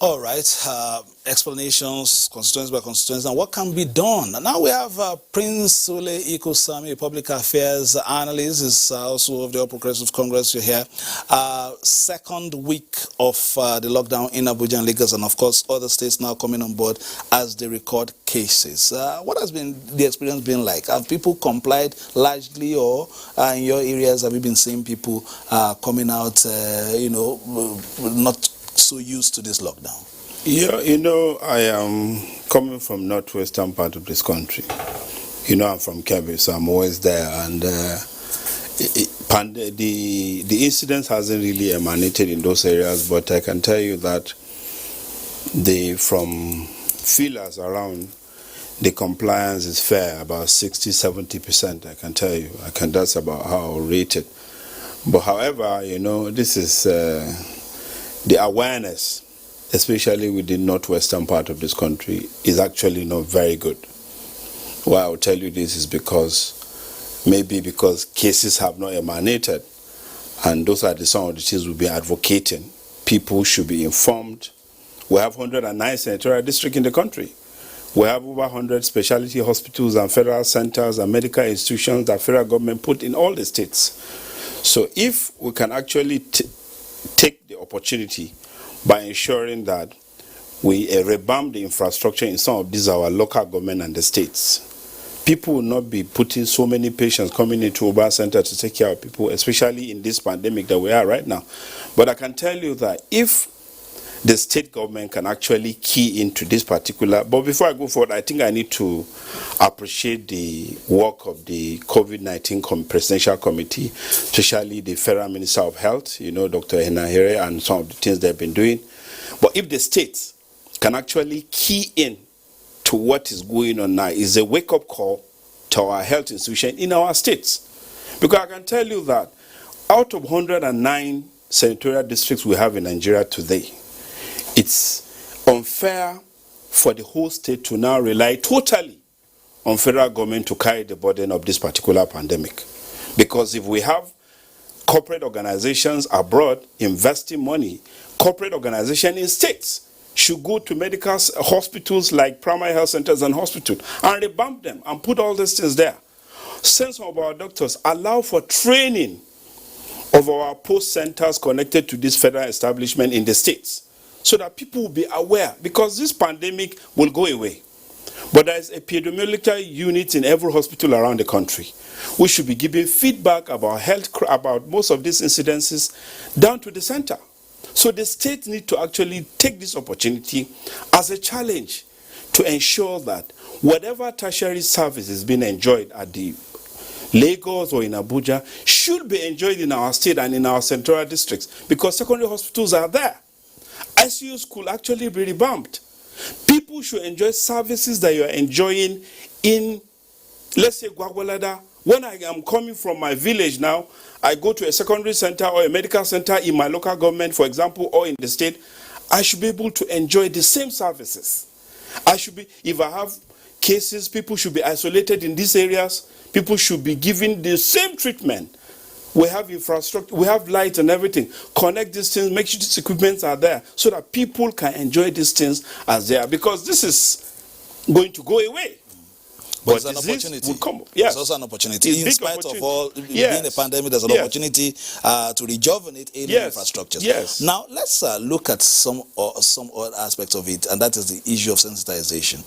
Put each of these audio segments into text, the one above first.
All right, explanations, constituency by constituency, and what can be done. Now we have Prince Sule Ikosami, a public affairs analyst, is also of the All Progressive Congress. You're here. Second week of the lockdown in Abuja and Lagos, and of course other states now coming on board as they record cases. What has been the experience been like? Have people complied largely, or in your areas have you been seeing people coming out, not so used to this lockdown? Yeah, I am coming from northwestern part of this country. I'm from Kebbi, so I'm always there, and the incident hasn't really emanated in those areas, but I can tell you that from feelers around, the compliance is fair, about 60-70%. I can tell you, that's about how rated. But however, this is the awareness, especially within the northwestern part of this country, is actually not very good. Why I'll tell you this is because cases have not emanated, and those are some of the things we'll be advocating. People should be informed. We have 109 senatorial districts in the country. We have over 100 specialty hospitals and federal centers and medical institutions that federal government put in all the states. So if we can actually take the opportunity by ensuring that we revamp the infrastructure in some of these our local government and the states, people will not be putting so many patients coming into Uba Center to take care of people, especially in this pandemic that we are right now. But I can tell you that if the state government can actually key into this particular, but before I go forward, I think I need to appreciate the work of the COVID-19 Presidential Committee, especially the Federal Minister of Health, Dr. Enahere, and some of the things they've been doing. But if the states can actually key in to what is going on now, is a wake-up call to our health institution in our states. Because I can tell you that out of 109 senatorial districts we have in Nigeria today, it's unfair for the whole state to now rely totally on federal government to carry the burden of this particular pandemic. Because if we have corporate organizations abroad investing money, corporate organizations in states should go to medical hospitals like primary health centers and hospitals and revamp them and put all these things there. Send some of our doctors, allow for training of our post centers connected to this federal establishment in the states, so that people will be aware, because this pandemic will go away. But there is epidemiological unit in every hospital around the country. We should be giving feedback about about most of these incidences down to the center. So the state need to actually take this opportunity as a challenge to ensure that whatever tertiary service is being enjoyed at the Lagos or in Abuja should be enjoyed in our state and in our central districts, because secondary hospitals are there. ICUs could actually be revamped. People should enjoy services that you are enjoying in, let's say, Gwagwalada. When I am coming from my village now, I go to a secondary center or a medical center in my local government, for example, or in the state, I should be able to enjoy the same services. If I have cases, people should be isolated in these areas. People should be given the same treatment. We have infrastructure, we have light and everything. Connect these things, make sure these equipments are there so that people can enjoy these things as they are. Because this is going to go away. But it's an opportunity. Yes. It's also an opportunity. In spite of all being a pandemic, there's an opportunity to rejuvenate aging infrastructures. Yes. Now, let's look at some other aspects of it, and that is the issue of sensitization.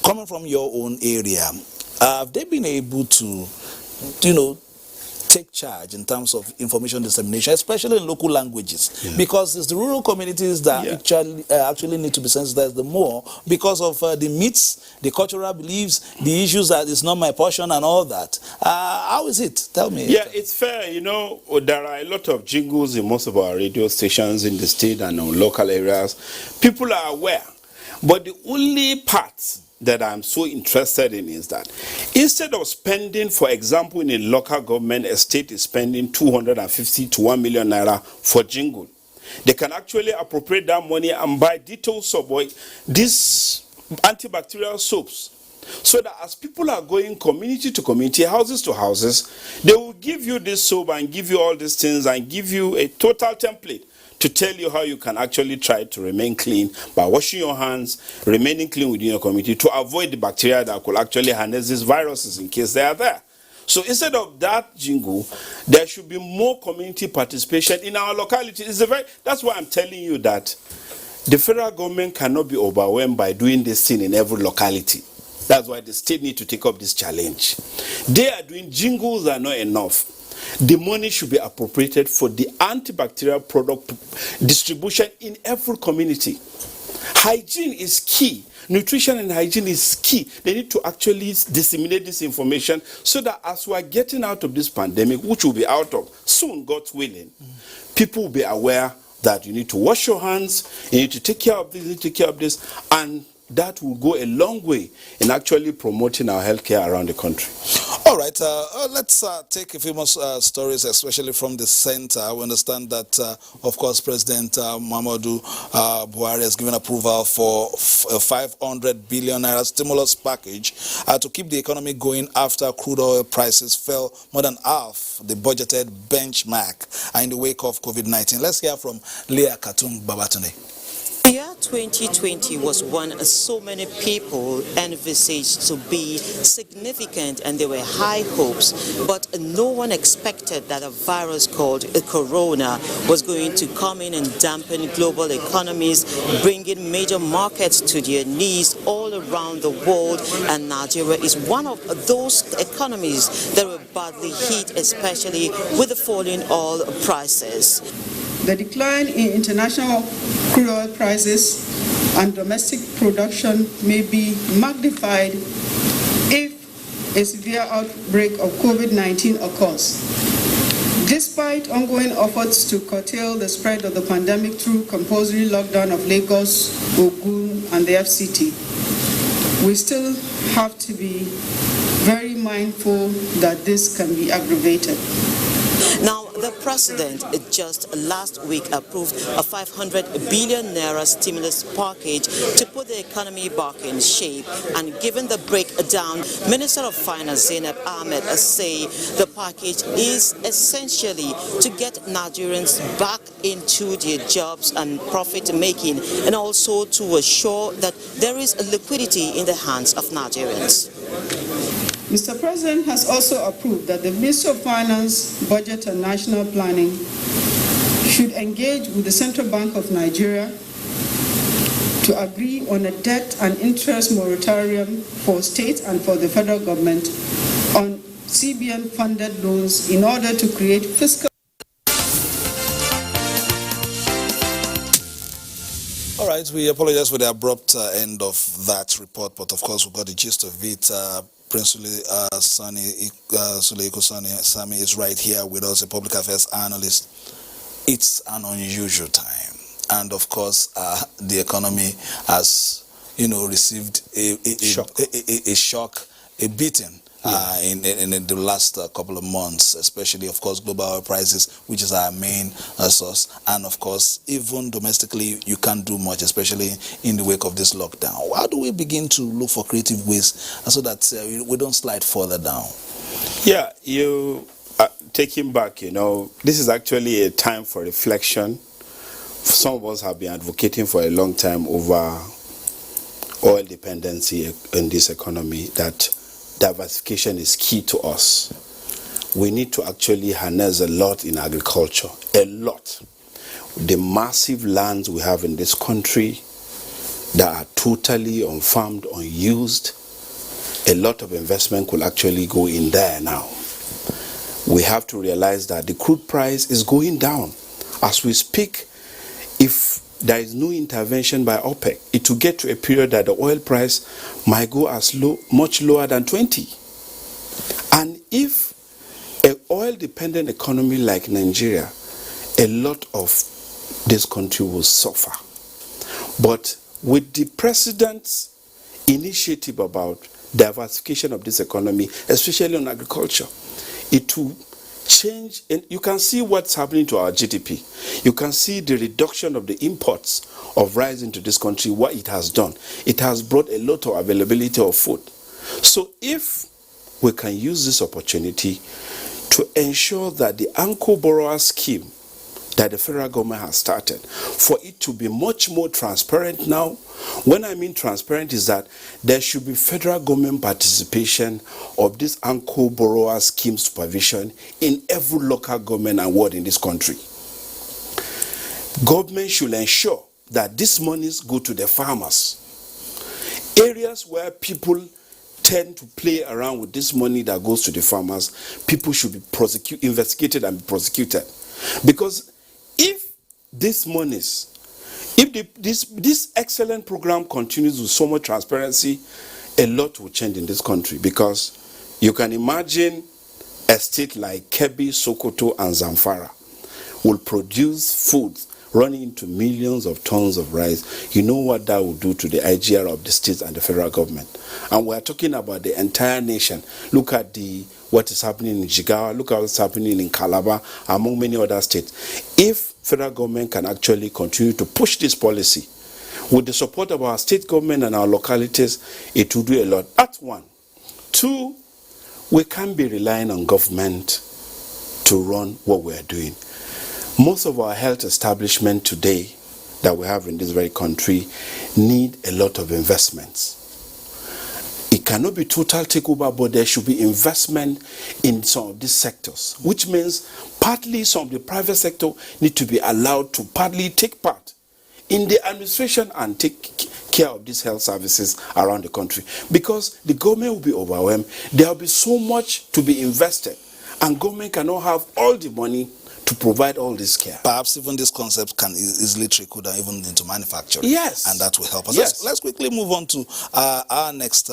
Coming from your own area, have they been able to, take charge in terms of information dissemination, especially in local languages? Because it's the rural communities that actually need to be sensitized the more, because of the myths, the cultural beliefs, the issues that it's not my portion and all that. How is it? Tell me. Yeah, it's fair. There are a lot of jingles in most of our radio stations in the state and on local areas. People are aware. But the only part that I'm so interested in is that instead of spending, for example, in a local government, a state is spending 250 to 1 million naira for jingle, they can actually appropriate that money and buy Dettol soap, these antibacterial soaps, so that as people are going community to community, houses to houses, they will give you this soap and give you all these things and give you a total template to to tell you how you can actually try to remain clean by washing your hands, remaining clean within your community to avoid the bacteria that could actually harness these viruses in case they are there. So instead of that jingle, there should be more community participation in our locality. That's why I'm telling you that the federal government cannot be overwhelmed by doing this thing in every locality. That's why the state need to take up this challenge. They are doing jingles that are not enough. The money should be appropriated for the antibacterial product distribution in every community. Hygiene is key. Nutrition and hygiene is key. They need to actually disseminate this information so that as we are getting out of this pandemic, which we'll be out of soon, God willing, people will be aware that you need to wash your hands, you need to take care of this, you need to take care of this, and that will go a long way in actually promoting our healthcare around the country. All right, let's take a few more stories, especially from the center. We understand that, of course, President Muhammadu Buhari has given approval for a 500 billion naira stimulus package to keep the economy going after crude oil prices fell more than half the budgeted benchmark in the wake of COVID-19. Let's hear from Leah Katum Babatunde. The year 2020 was one so many people envisaged to be significant, and there were high hopes, but no one expected that a virus called Corona was going to come in and dampen global economies, bringing major markets to their knees all around the world, and Nigeria is one of those economies that were badly hit, especially with the falling oil prices. The decline in international crude oil prices and domestic production may be magnified if a severe outbreak of COVID-19 occurs. Despite ongoing efforts to curtail the spread of the pandemic through compulsory lockdown of Lagos, Ogun, and the FCT, we still have to be very mindful that this can be aggravated. Now, the president just last week approved a 500 billion naira stimulus package to put the economy back in shape. And given the breakdown, Minister of Finance Zainab Ahmed say the package is essentially to get Nigerians back into their jobs and profit making, and also to assure that there is liquidity in the hands of Nigerians. Mr. President has also approved that the Ministry of Finance, Budget and National Planning should engage with the Central Bank of Nigeria to agree on a debt and interest moratorium for state and for the federal government on CBN-funded loans in order to create fiscal. All right, we apologize for the abrupt end of that report, but of course we got the gist of it. Prince Sule Sami is right here with us, a public affairs analyst. It's an unusual time, and of course, the economy has, received a shock, a beating. In the last couple of months, especially, of course, global oil prices, which is our main source. And, of course, even domestically, you can't do much, especially in the wake of this lockdown. How do we begin to look for creative ways so that we don't slide further down? Yeah, you taking back, this is actually a time for reflection. Some of us have been advocating for a long time over oil dependency in this economy, that diversification is key to us. We need to actually harness a lot in agriculture, a lot. The massive lands we have in this country that are totally unfarmed, unused, a lot of investment could actually go in there now. We have to realize that the crude price is going down. As we speak, if there is no intervention by OPEC, it will get to a period that the oil price might go much lower than 20. And if an oil-dependent economy like Nigeria, a lot of this country will suffer. But with the president's initiative about diversification of this economy, especially on agriculture, it will change, and you can see what's happening to our GDP. You can see the reduction of the imports of rice into this country, what it has done. It has brought a lot of availability of food. So if we can use this opportunity to ensure that the anchor borrower scheme that the federal government has started, for it to be much more transparent now. When I mean transparent is that there should be federal government participation of this anchor borrower scheme supervision in every local government and ward in this country. Government should ensure that these monies go to the farmers. Areas where people tend to play around with this money that goes to the farmers, people should be investigated and prosecuted. Because if these monies, if this excellent program continues with so much transparency, a lot will change in this country. Because you can imagine a state like Kebbi, Sokoto, and Zamfara will produce food running into millions of tons of rice. You know what that will do to the IGR of the states and the federal government. And we are talking about the entire nation. Look at what is happening in Jigawa, look at what's happening in Calabar, among many other states. If federal government can actually continue to push this policy with the support of our state government and our localities, it will do a lot. That's one. Two, we can't be relying on government to run what we are doing. Most of our health establishments today that we have in this very country need a lot of investments. It cannot be total takeover, but there should be investment in some of these sectors, which means partly some of the private sector need to be allowed to partly take part in the administration and take care of these health services around the country. Because the government will be overwhelmed. There will be so much to be invested, and government cannot have all the money to provide all this care. Perhaps even this concept can easily trickle down even into manufacturing. Yes. And that will help us. Yes. Let's quickly move on to our next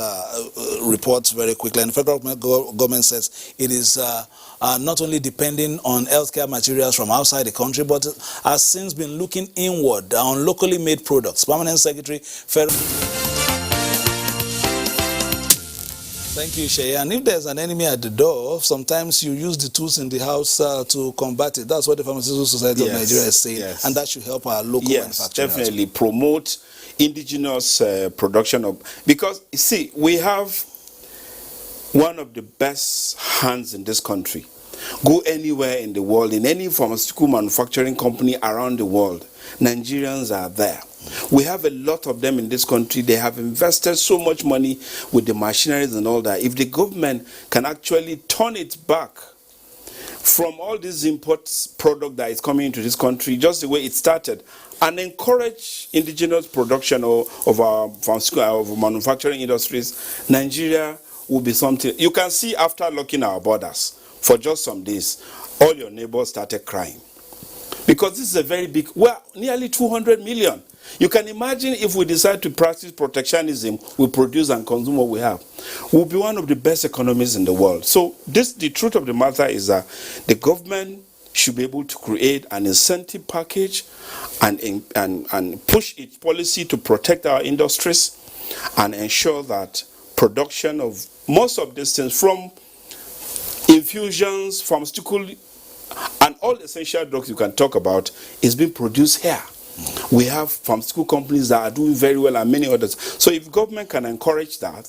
report very quickly. And the federal government says it is not only depending on healthcare materials from outside the country, but has since been looking inward on locally made products. Permanent Secretary, Federal... Thank you, Shea. And if there's an enemy at the door, sometimes you use the tools in the house to combat it. That's what the Pharmaceutical Society of Nigeria is saying. Yes. And that should help our local manufacturing. Yes, definitely. Promote indigenous production of... Because, you see, we have one of the best hands in this country. Go anywhere in the world, in any pharmaceutical manufacturing company around the world, Nigerians are there. We have a lot of them in this country. They have invested so much money with the machineries and all that. If the government can actually turn it back from all these import product that is coming into this country, just the way it started, and encourage indigenous production of our pharmaceutical, of manufacturing industries, Nigeria will be something. You can see after locking our borders for just some days, all your neighbors started crying. Because this is a very big, well, nearly 200 million. You can imagine if we decide to practice protectionism, we produce and consume what we have. We'll be one of the best economies in the world. So the truth of the matter is that the government should be able to create an incentive package and push its policy to protect our industries and ensure that production of most of these things, from infusions, pharmaceutical, and all essential drugs you can talk about, is being produced here. We have pharmaceutical companies that are doing very well and many others. So if government can encourage that,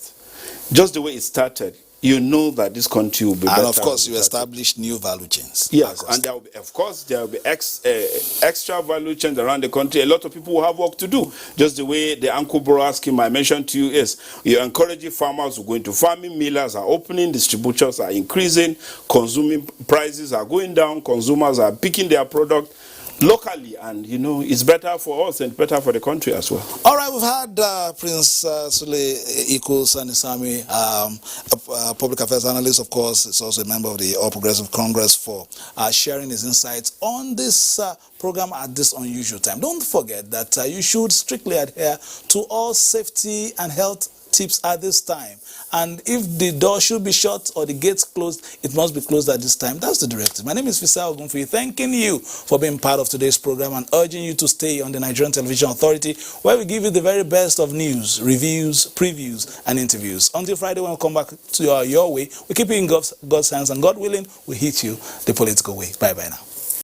just the way it started, you know that this country will be better. And of course, you establish new value chains. Yes, and there will be, of course, there will be extra value chains around the country. A lot of people will have work to do. Just the way the Uncle Borough scheme I mentioned to you is, you're encouraging farmers to go into farming, millers are opening, distributors are increasing, consuming prices are going down, consumers are picking their product locally, and you know it's better for us and better for the country as well. All right, we've had Prince Sule Iku Sanisami, a public affairs analyst, of course. It's also a member of the All Progressive Congress, for sharing his insights on this program at this unusual time. Don't forget that you should strictly adhere to all safety and health tips at this time. And if the door should be shut or the gates closed, it must be closed at this time. That's the directive. My name is Fisa Ogunfi, thanking you for being part of today's program and urging you to stay on the Nigerian Television Authority, where we give you the very best of news, reviews, previews, and interviews. Until Friday, when we come back to your way, we keep you in God's hands, and God willing, we hit you the political way. Bye-bye now.